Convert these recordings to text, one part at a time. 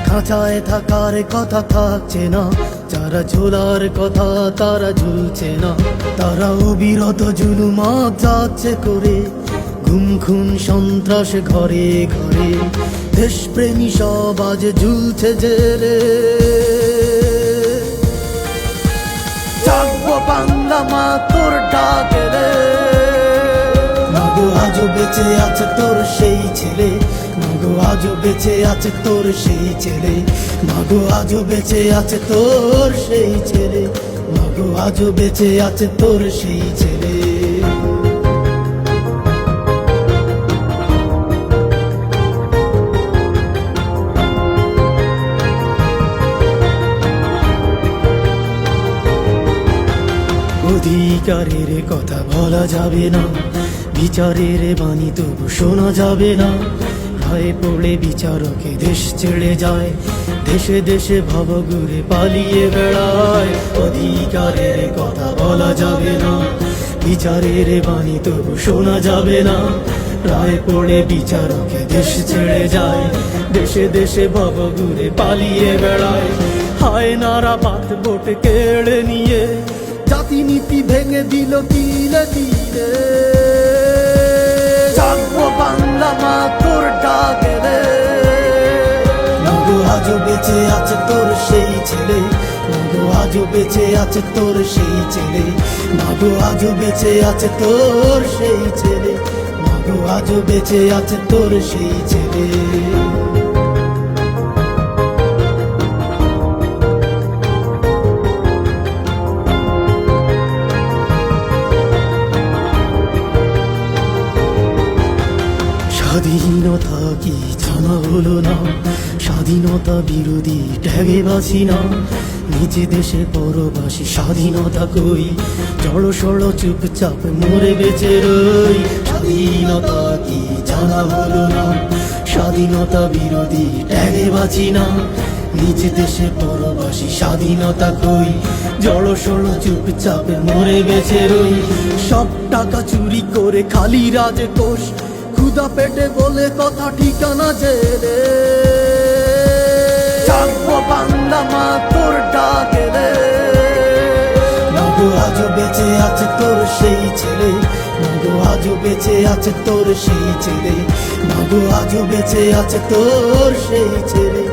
খাঁচায় থাকার কথা থাকছে না, যারা ঝোলার কথা তারা ঝুলছে না, তারা অবিরত জুলুমাত যাচ্ছে করে, গুম খুন সন্ত্রাস ঘরে ঘরে, দেশপ্রেমী সব আজ ঝুলছে জেলে। জাগবো বাংলা মা তোর ডাকেলে, মাগো আজও বেঁচে আছে তোর সেই ছেলে, মাগো আজও বেঁচে আছে তোর সেই ছেলে, মাগো আজও বেঁচে আছে তোর সেই ছেলে, মাগো আজও বেঁচে আছে তোর সেই ছেলে। অধিকারের কথা বলা যাবে না, বিচারের বাণী তবু শোনা যাবে না, ভয়ে পড়ে বিচারকে দেশ ছেড়ে যায়, দেশে দেশে ভবঘুরে পালিয়ে বেড়ায়। অধিকারের কথা বলা যাবে না, বিচারের বাণী তবু শোনা যাবে না, রায় পড়ে বিচারকে দেশ ছেড়ে যায়, দেশে দেশে ভবঘুরে পালিয়ে বেড়ায়। হায় নারা বাত ভোট কেড়ে নিয়ে জাতি নীতি ভেঙে দিল তিলে তিলে। জাগবো বাংলা মা তোর ডাকেলে, মাগো আজও বেঁচে আছে তোর সেই ছেলে, মাগো আজও বেঁচে আছে তোর সেই ছেলে, মাগো আজও বেঁচে আছে তোর সেই ছেলে, মাগো আজও বেঁচে আছে তোর সেই ছেলে। স্বাধীনতা কি জানা হলো না, স্বাধীনতা বিরোধী ট্যাগে বাঁচি না, নিজ দেশে পরবাসী স্বাধীনতা কই, জড়সড় চুপচাপ মরে বেঁচে রই। স্বাধীনতা কি জানা হলো না, স্বাধীনতা বিরোধী ট্যাগে বাঁচি না, নিজ দেশে পরবাসী স্বাধীনতা কই, জড়সড় চুপচাপ মরে বেঁচে রই। সব টাকা চুরি করে খালি রাজকোষ, ক্ষুধা পেটে বলে কথা ঠিকানা জেলে। জাগবো বাংলা মা তোর ডাকেলে, মাগো আজও বেঁচে আছে তোর সেই ছেলে, মাগো আজও বেঁচে আছে তোর সেই ছেলে, মাগো আজও বেঁচে আছে তোর সেই ছেলে,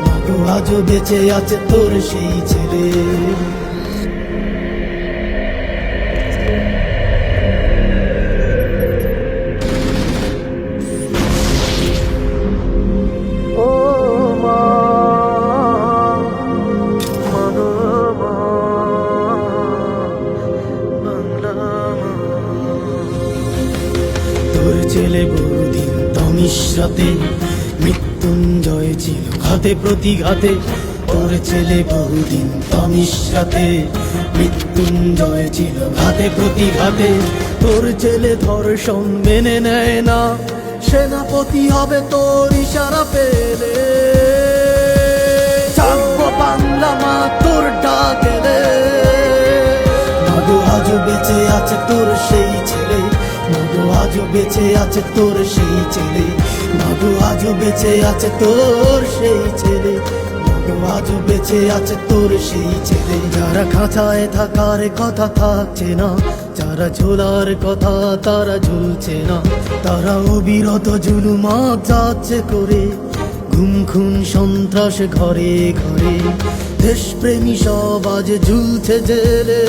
মাগো আজও বেঁচে আছে তোর সেই ছেলে। তোর ছেলে বহুদিন তমিশ্রাতে, মৃত্যুঞ্জয় ছিল ঘাতে প্রতিঘাতে, তোর ছেলে বহুদিন তমিশ্রাতে, মৃত্যুঞ্জয় ছিল ঘাতে প্রতিঘাতে। তোর ছেলে ধর্ষণ মেনে নেয় না, সেনাপতি হবে তোর ইশারা পেলে। জাগবো বাংলা মা তোর ডাকেলে, মাগো আজও বেঁচে আছে তোর সেই ছেলে, মাগো আজও বেঁচে আছে তোর সেই ছেলে, মাগো আজও বেঁচে আছে তোর সেই ছেলে, মাগো আজও বেঁচে আছে তোর সেই ছেলে। যারা খাঁচায় থাকার কথা থাকছে না, যারা ঝোলার কথা তারা ঝুলছে না, তারা অবিরত জুলুমাত যাচ্ছে করে, গুম খুন সন্ত্রাস ঘরে ঘরে, দেশপ্রেমী সব আজ ঝুলছে জেলে।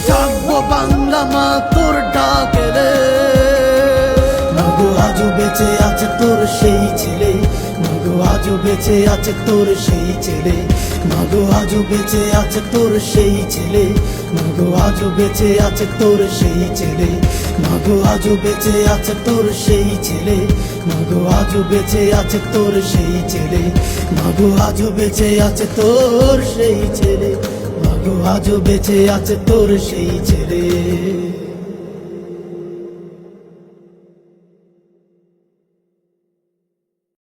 জাগবো বাংলা মা তোর ডাকেলে, মাগো আজও বেঁচে আছে তোর সেই ছেলে, মাগো আজও বেঁচে আছে তোর সেই ছেলে, মাগো আজও বেঁচে আছে তোর সেই ছেলে, মাগো আজও বেঁচে আছে তোর সেই ছেলে, মাগো আজও বেঁচে আছে তোর সেই ছেলে, মাগো আজও বেঁচে আছে তোর সেই ছেলে, মাগো আজও বেঁচে আছে তোর সেই ছেলে, মাগো আজও বেঁচে আছে তোর সেই ছেলে।